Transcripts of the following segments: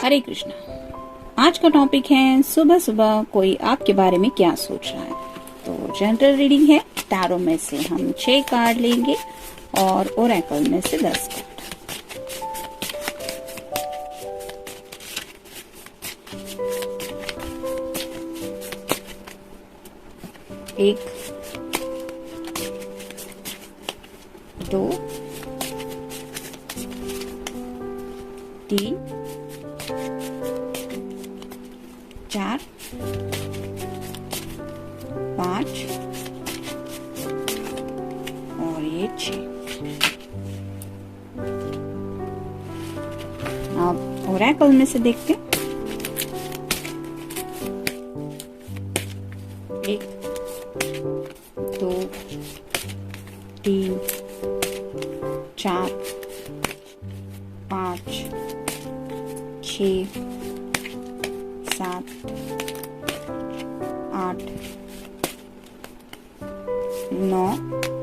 हरे कृष्णा। आज का टॉपिक है सुबह सुबह कोई आपके बारे में क्या सोच रहा है। तो जनरल रीडिंग है। टैरो में से हम 6 कार्ड लेंगे और ओरेकल में से 10 कार्ड। एक, 2, 3, 4, 5 और ये 6। अब ओरेकल में से देखते हैं। 1, 2, 3, 4, 5, 6, 7, 8, 9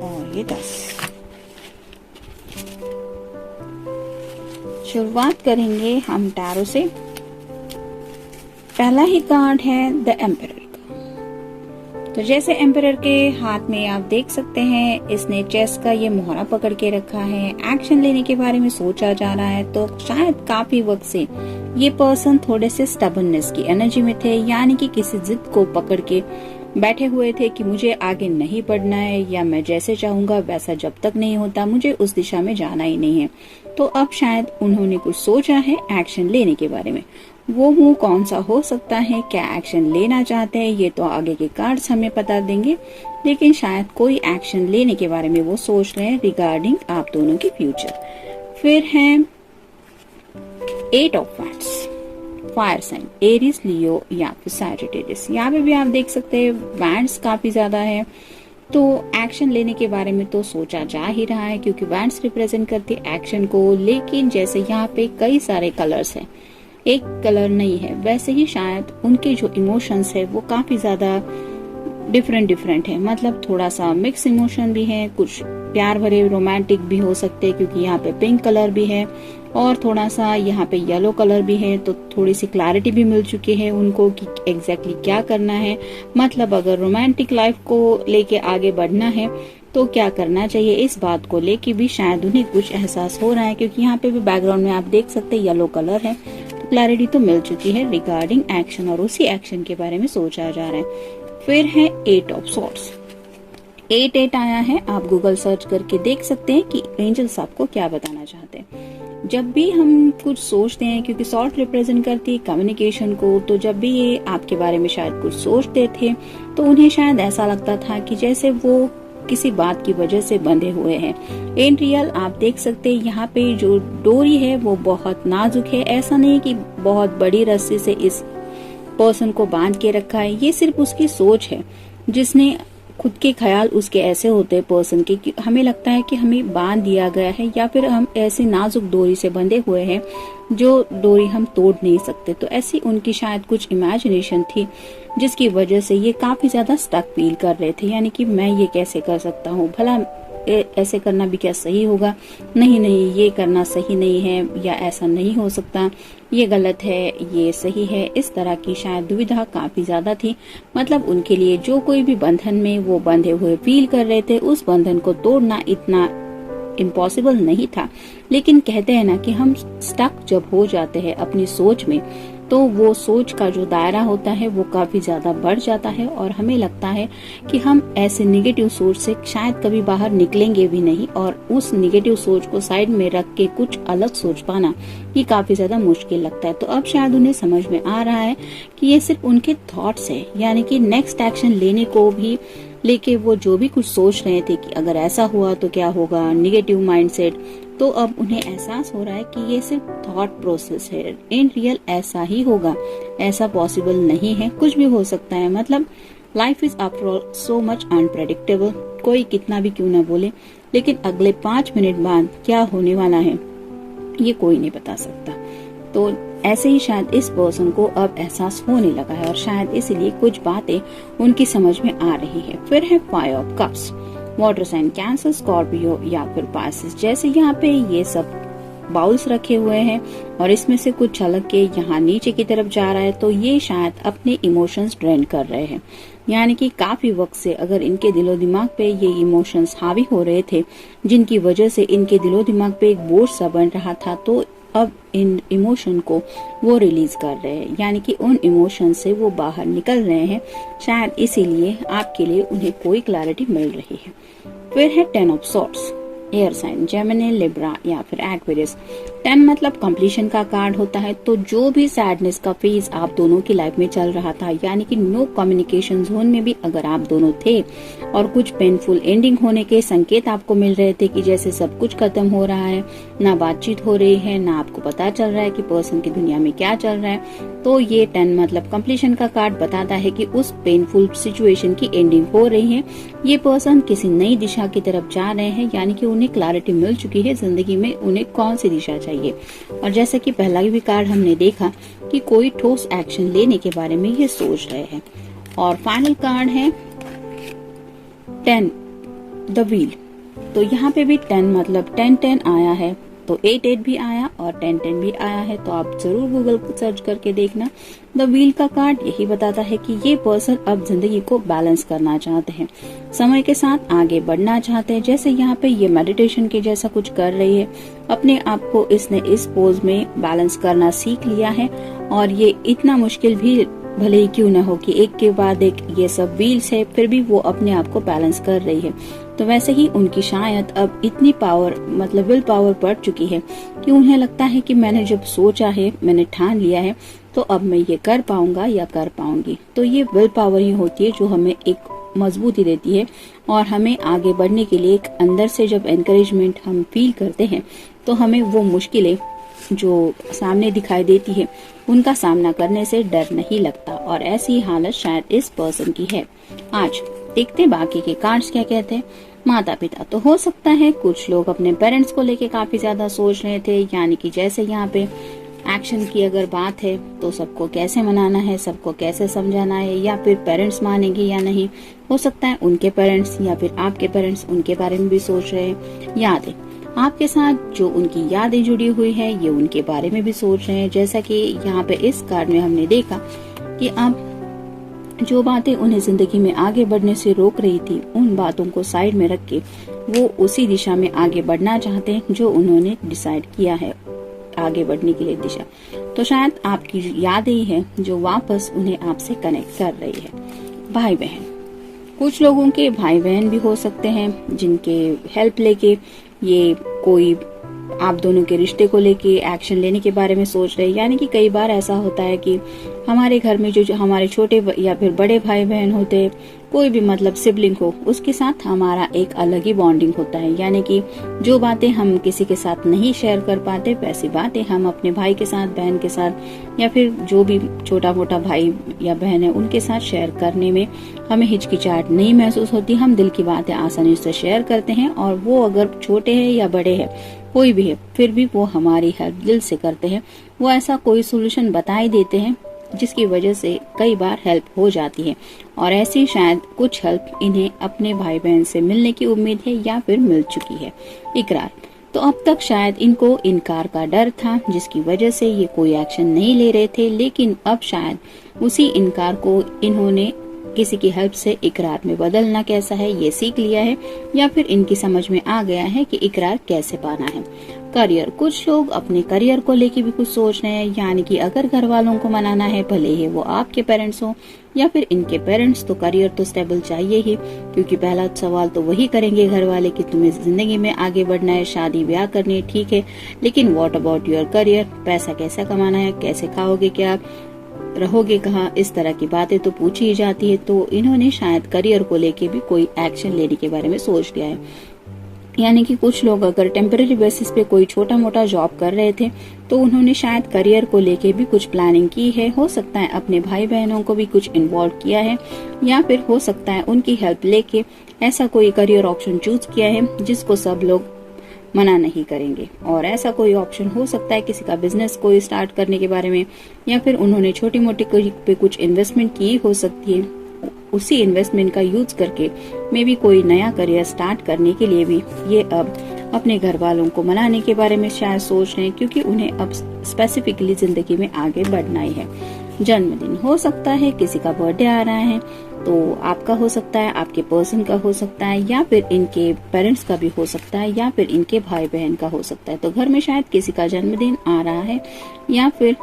और ये 10। शुरुआत करेंगे हम टैरो से। पहला ही कार्ड है द एम्परर का। तो जैसे एम्परर के हाथ में आप देख सकते हैं, इसने चेस्ट का ये मोहरा पकड़ के रखा है। एक्शन लेने के बारे में सोचा जा रहा है। तो शायद काफी वक्त से ये पर्सन थोड़े से स्टबर्ननेस की एनर्जी में थे, यानी कि किसी जिद को पकड़ के बैठे हुए थे कि मुझे आगे नहीं बढ़ना है, या मैं जैसे चाहूंगा वैसा जब तक नहीं होता मुझे उस दिशा में जाना ही नहीं है। तो अब शायद उन्होंने कुछ सोचा है एक्शन लेने के बारे में। वो मूव कौन सा हो सकता है, क्या एक्शन लेना चाहते हैं, ये तो आगे के कार्ड्स हमें बता देंगे। लेकिन शायद कोई एक्शन लेने के बारे में वो सोच रहे हैं रिगार्डिंग आप दोनों की फ्यूचर। फिर है 8 of wands, fire sign Aries, Leo या फिर सैजिटेरियस। यहाँ पे भी आप देख सकते हैं वैंड्स काफी ज्यादा है। तो एक्शन लेने के बारे में तो सोचा जा ही रहा है, क्योंकि वैंड्स रिप्रेजेंट करती है एक्शन को। लेकिन जैसे यहाँ पे कई सारे कलर्स हैं, एक कलर नहीं है, वैसे ही शायद उनके जो इमोशंस है वो काफी ज्यादा डिफरेंट है। मतलब थोड़ा सा मिक्स इमोशन भी है, कुछ प्यार भरे रोमांटिक भी हो सकते हैं, क्योंकि यहाँ पे पिंक कलर भी है और थोड़ा सा यहाँ पे येलो कलर भी है। तो थोड़ी सी क्लैरिटी भी मिल चुकी है उनको कि एग्जैक्टली क्या करना है। मतलब अगर रोमांटिक लाइफ को लेके आगे बढ़ना है तो क्या करना चाहिए, इस बात को लेके भी शायद उन्हें कुछ एहसास हो रहा है, क्योंकि यहाँ पे भी बैकग्राउंड में आप देख सकते हैं येलो कलर है। तो क्लैरिटी तो मिल चुकी है रिगार्डिंग एक्शन, और उसी एक्शन के बारे में सोचा जा रहा है। फिर है 8 ऑफ सॉर्ड्स। 8 आया है। आप गूगल सर्च करके देख सकते हैं कि एंजल्स आपको क्या बताना चाहते हैं। जब भी हम कुछ सोचते हैं, क्योंकि सॉर्ड रिप्रेजेंट करती है कम्युनिकेशन को, तो जब भी ये आपके बारे में शायद कुछ सोचते थे तो उन्हें शायद ऐसा लगता था कि जैसे वो किसी बात की वजह से बंधे हुए हैं। इन रियल आप देख सकते हैं यहाँ पे जो डोरी है वो बहुत नाजुक है। ऐसा नहीं कि बहुत बड़ी रस्सी से इस पर्सन को बांध के रखा है, ये सिर्फ उसकी सोच है, जिसने खुद के ख्याल उसके ऐसे होते हैं पर्सन के कि हमें लगता है कि हमें बांध दिया गया है, या फिर हम ऐसी नाजुक डोरी से बंधे हुए हैं जो डोरी हम तोड़ नहीं सकते। तो ऐसी उनकी शायद कुछ इमेजिनेशन थी, जिसकी वजह से ये काफी ज्यादा स्टक फील कर रहे थे। यानी कि मैं ये कैसे कर सकता हूँ, भला ऐसे करना भी क्या सही होगा, नहीं ये करना सही नहीं है, या ऐसा नहीं हो सकता, ये गलत है, ये सही है। इस तरह की शायद दुविधा काफी ज्यादा थी। मतलब उनके लिए जो कोई भी बंधन में वो बंधे हुए फील कर रहे थे, उस बंधन को तोड़ना इतना इम्पॉसिबल नहीं था। लेकिन कहते हैं ना कि हम स्टक जब हो जाते हैं अपनी सोच में, तो वो सोच का जो दायरा होता है वो काफी ज्यादा बढ़ जाता है, और हमें लगता है कि हम ऐसे निगेटिव सोच से शायद कभी बाहर निकलेंगे भी नहीं, और उस निगेटिव सोच को साइड में रख के कुछ अलग सोच पाना ये काफी ज्यादा मुश्किल लगता है। तो अब शायद उन्हें समझ में आ रहा है कि ये सिर्फ उनके थॉट्स है, यानी कि नेक्स्ट एक्शन लेने को भी लेके वो जो भी कुछ सोच रहे थे कि अगर ऐसा हुआ तो क्या होगा, निगेटिव माइंडसेट, तो अब उन्हें एहसास हो रहा है कि ये सिर्फ थॉट प्रोसेस है। इन रियल ऐसा ही होगा, ऐसा पॉसिबल नहीं है, कुछ भी हो सकता है। मतलब life is after all so much unpredictable. कोई कितना भी क्यों ना बोले, लेकिन अगले 5 मिनट बाद क्या होने वाला है ये कोई नहीं बता सकता। तो ऐसे ही शायद इस पर्सन को अब एहसास होने लगा है, और शायद इसीलिए कुछ बातें उनकी समझ में आ रही है। फिर है 5 of cups, water sign Cancer, Scorpio या फिर पाइसेस। जैसे यहाँ पे ये सब बाउल्स रखे हुए हैं और इसमें से कुछ छलक के यहाँ नीचे की तरफ जा रहा है, तो ये शायद अपने इमोशंस ड्रेन कर रहे हैं। यानी कि काफी वक्त से अगर इनके दिलो दिमाग पे ये इमोशंस हावी हो रहे थे, जिनकी वजह से इनके दिलो दिमाग पे एक बोझ सा बन रहा था, तो अब इन इमोशन को वो रिलीज कर रहे हैं, यानी कि उन इमोशन से वो बाहर निकल रहे हैं। शायद इसीलिए आपके लिए उन्हें कोई क्लैरिटी मिल रही है। फिर है 10 of swords, air sign Gemini, Libra या फिर एक्वेरियस। 10 मतलब कंप्लीशन का कार्ड होता है। तो जो भी सैडनेस का फेज आप दोनों की लाइफ में चल रहा था, यानी कि नो कम्युनिकेशन जोन में भी अगर आप दोनों थे और कुछ पेनफुल एंडिंग होने के संकेत आपको मिल रहे थे कि जैसे सब कुछ खत्म हो रहा है, ना बातचीत हो रही है, ना आपको पता चल रहा है कि पर्सन की दुनिया में क्या चल रहा है, तो ये 10 मतलब कंप्लीशन का कार्ड बताता है कि उस पेनफुल सिचुएशन की एंडिंग हो रही है। ये पर्सन किसी नई दिशा की तरफ जा रहे हैं, यानी कि उन्हें क्लैरिटी मिल चुकी है जिंदगी में उन्हें कौन सी दिशा चाहिए। और जैसा कि पहला भी कार्ड हमने देखा कि कोई ठोस एक्शन लेने के बारे में ये सोच रहे हैं। और फाइनल कार्ड है 10 द व्हील। तो यहाँ पे भी 10 मतलब 10-10 आया है, तो 8-8 भी आया और 10-10 भी आया है। तो आप जरूर गूगल पर सर्च करके देखना। द व्हील का कार्ड यही बताता है कि ये पर्सन अब जिंदगी को बैलेंस करना चाहते हैं, समय के साथ आगे बढ़ना चाहते हैं। जैसे यहाँ पे ये मेडिटेशन के जैसा कुछ कर रही है, अपने आप को इसने इस पोज में बैलेंस करना सीख लिया है। और ये इतना मुश्किल भी भले ही क्यों न हो कि एक के बाद एक ये सब व्हील्स है, फिर भी वो अपने आप को बैलेंस कर रही है। तो वैसे ही उनकी शायद अब इतनी पावर मतलब विल पावर बढ़ चुकी है कि उन्हें लगता है कि मैंने जब सोचा है, मैंने ठान लिया है, तो अब मैं ये कर पाऊंगा या कर पाऊंगी। तो ये विल पावर ही होती है जो हमें एक मजबूती देती है और हमें आगे बढ़ने के लिए एक अंदर से जब एनकरेजमेंट हम फील करते हैं, तो हमें वो मुश्किलें जो सामने दिखाई देती है उनका सामना करने से डर नहीं लगता। और ऐसी हालत शायद इस पर्सन की है। आज देखते बाकी के कार्ड्स क्या कहते हैं। माता पिता, तो हो सकता है कुछ लोग अपने पेरेंट्स को लेके काफी ज्यादा सोच रहे थे, यानी कि जैसे यहाँ पे एक्शन की अगर बात है तो सबको कैसे मनाना है, सबको कैसे समझाना है, या फिर पेरेंट्स मानेंगे या नहीं। हो सकता है उनके पेरेंट्स या फिर आपके पेरेंट्स उनके बारे में भी सोच रहे हैं। यादें, आपके साथ जो उनकी यादें जुड़ी हुई है ये उनके बारे में भी सोच रहे हैं। जैसा कि यहाँ पे इस कार्ड में हमने देखा कि अब जो बातें उन्हें जिंदगी में आगे बढ़ने से रोक रही थी, उन बातों को साइड में रख के वो उसी दिशा में आगे बढ़ना चाहते हैं जो उन्होंने डिसाइड किया है आगे बढ़ने के लिए दिशा। तो शायद आपकी यादें ही है जो वापस उन्हें आपसे कनेक्ट कर रही है। भाई बहन, कुछ लोगों के भाई बहन भी हो सकते हैं जिनके हेल्प लेके ये कोई आप दोनों के रिश्ते को लेके एक्शन लेने के बारे में सोच रहे हैं। यानी कि कई बार ऐसा होता है कि हमारे घर में जो हमारे छोटे या फिर बड़े भाई बहन होते हैं, कोई भी मतलब सिबलिंग हो, उसके साथ हमारा एक अलग ही बॉन्डिंग होता है। यानी कि जो बातें हम किसी के साथ नहीं शेयर कर पाते, वैसी बातें हम अपने भाई के साथ, बहन के साथ, या फिर जो भी छोटा मोटा भाई या बहन है उनके साथ शेयर करने में हमें हिचकिचाहट नहीं महसूस होती। हम दिल की बातें आसानी से शेयर करते हैं और वो अगर छोटे हैं या बड़े हैं, कोई भी है, फिर भी वो हमारी हेल्प दिल से करते हैं। वो ऐसा कोई सोल्यूशन बता ही देते हैं जिसकी वजह से कई बार हेल्प हो जाती है। और ऐसी शायद कुछ हेल्प इन्हें अपने भाई बहन से मिलने की उम्मीद है या फिर मिल चुकी है। इकरार, तो अब तक शायद इनको इनकार का डर था जिसकी वजह से ये कोई एक्शन नहीं ले रहे थे, लेकिन अब शायद उसी इनकार को इन्होंने किसी की हेल्प से इकरार में बदलना कैसा है ये सीख लिया है, या फिर इनकी समझ में आ गया है कि इकरार कैसे पाना है। करियर, कुछ लोग अपने करियर को लेके भी कुछ सोच रहे हैं। यानी कि अगर घर वालों को मनाना है, भले ही वो आपके पेरेंट्स हो या फिर इनके पेरेंट्स, तो करियर तो स्टेबल चाहिए ही, क्योंकि पहला सवाल तो वही करेंगे घर वाले कि तुम्हें जिंदगी में आगे बढ़ना है, शादी ब्याह करनी है, ठीक है, लेकिन व्हाट अबाउट योर करियर, पैसा कैसा कमाना है, कैसे खाओगे, क्या रहोगे कहाँ, इस तरह की बातें तो पूछी ही जाती है। तो इन्होंने शायद करियर को लेके भी कोई एक्शन लेने के बारे में सोच लिया है। यानी कि कुछ लोग अगर टेम्पररी बेसिस पे कोई छोटा मोटा जॉब कर रहे थे, तो उन्होंने शायद करियर को लेके भी कुछ प्लानिंग की है। हो सकता है अपने भाई बहनों को भी कुछ इन्वॉल्व किया है, या फिर हो सकता है उनकी हेल्प लेके ऐसा कोई करियर ऑप्शन चूज किया है जिसको सब लोग मना नहीं करेंगे। और ऐसा कोई ऑप्शन हो सकता है किसी का बिजनेस को स्टार्ट करने के बारे में, या फिर उन्होंने छोटी मोटी पे कुछ इन्वेस्टमेंट की हो सकती है। उसी इन्वेस्टमेंट का यूज करके मे बी कोई नया करियर स्टार्ट करने के लिए भी ये अब अपने घर वालों को मनाने के बारे में शायद सोच रहे हैं, क्योंकि उन्हें अब स्पेसिफिकली जिंदगी में आगे बढ़ना ही है। जन्मदिन हो सकता है, किसी का बर्थडे आ रहा है, तो आपका हो सकता है, आपके पर्सन का हो सकता है, या फिर इनके पेरेंट्स का भी हो सकता है, या फिर इनके भाई बहन का हो सकता है। तो घर में शायद किसी का जन्मदिन आ रहा है, या फिर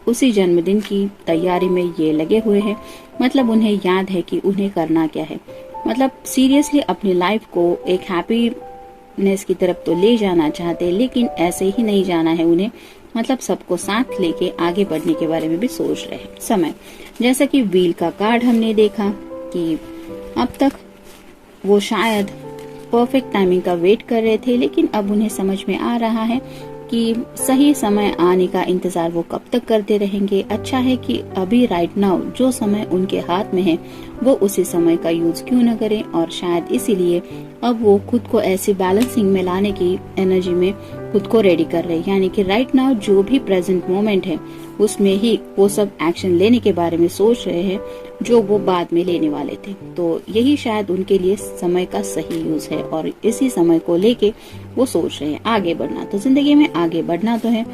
उसी जन्मदिन की तैयारी में ये लगे हुए हैं। मतलब उन्हें याद है कि उन्हें करना क्या है। मतलब सीरियसली अपनी लाइफ को एक हैप्पीनेस की तरफ तो ले जाना चाहते हैं, लेकिन ऐसे ही नहीं जाना है उन्हें। मतलब सबको साथ लेके आगे बढ़ने के बारे में भी सोच रहे हैं। समय, जैसा कि व्हील का कार्ड हमने देखा कि अब तक वो शायद परफेक्ट टाइमिंग का वेट कर रहे थे, लेकिन अब उन्हें समझ में आ रहा है कि सही समय आने का इंतजार वो कब तक करते रहेंगे। अच्छा है कि अभी राइट नाउ जो समय उनके हाथ में है वो उसी समय का यूज क्यों न करें, और शायद इसीलिए अब वो खुद को ऐसी बैलेंसिंग में लाने की एनर्जी में खुद को रेडी कर रहे हैं। यानी कि राइट नाउ जो भी प्रेजेंट मोमेंट है उसमें ही वो सब एक्शन लेने के बारे में सोच रहे हैं जो वो बाद में लेने वाले थे। तो यही शायद उनके लिए समय का सही यूज है, और इसी समय को लेके वो सोच रहे हैं आगे बढ़ना। तो जिंदगी में आगे बढ़ना तो है,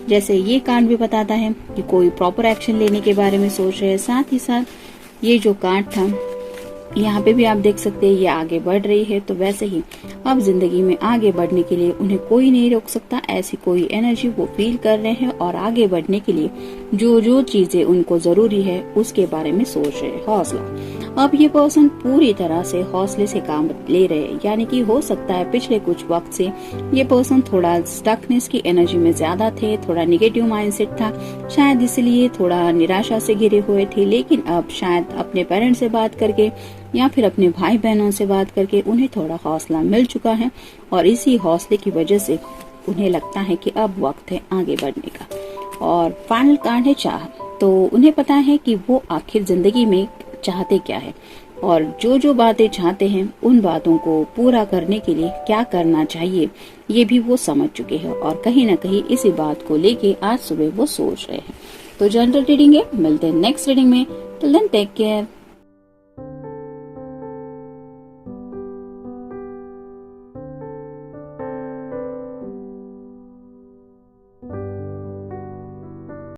जैसे ये कार्ड भी बताता है कि कोई प्रॉपर एक्शन लेने के बारे में सोच रहे हैं। साथ ही साथ ये जो कार्ड था यहाँ पे भी आप देख सकते हैं ये आगे बढ़ रही है। तो वैसे ही अब जिंदगी में आगे बढ़ने के लिए उन्हें कोई नहीं रोक सकता। ऐसी कोई एनर्जी वो फील कर रहे हैं, और आगे बढ़ने के लिए जो जो चीजें उनको जरूरी है उसके बारे में सोच रहे हैं। हौसला, अब ये पर्सन पूरी तरह से हौसले से काम ले रहे हैं। यानी कि हो सकता है पिछले कुछ वक्त से ये पर्सन थोड़ा स्टकनेस की एनर्जी में ज्यादा थे, थोड़ा निगेटिव माइंडसेट था, शायद इसलिए थोड़ा निराशा से घिरे हुए थे। लेकिन अब शायद अपने पेरेंट्स से बात करके या फिर अपने भाई बहनों से बात करके उन्हें थोड़ा हौसला मिल चुका है, और इसी हौसले की वजह से उन्हें लगता है कि अब वक्त है आगे बढ़ने का। और फाइनल कार्ड है चाह। तो उन्हें पता है कि वो आखिर जिंदगी में चाहते क्या है, और जो जो बातें चाहते हैं उन बातों को पूरा करने के लिए क्या करना चाहिए ये भी वो समझ चुके हैं, और कहीं ना कहीं इसी बात को लेके आज सुबह वो सोच रहे हैं। तो जनरल रीडिंग है, मिलते हैं नेक्स्ट रीडिंग में। Till then take care.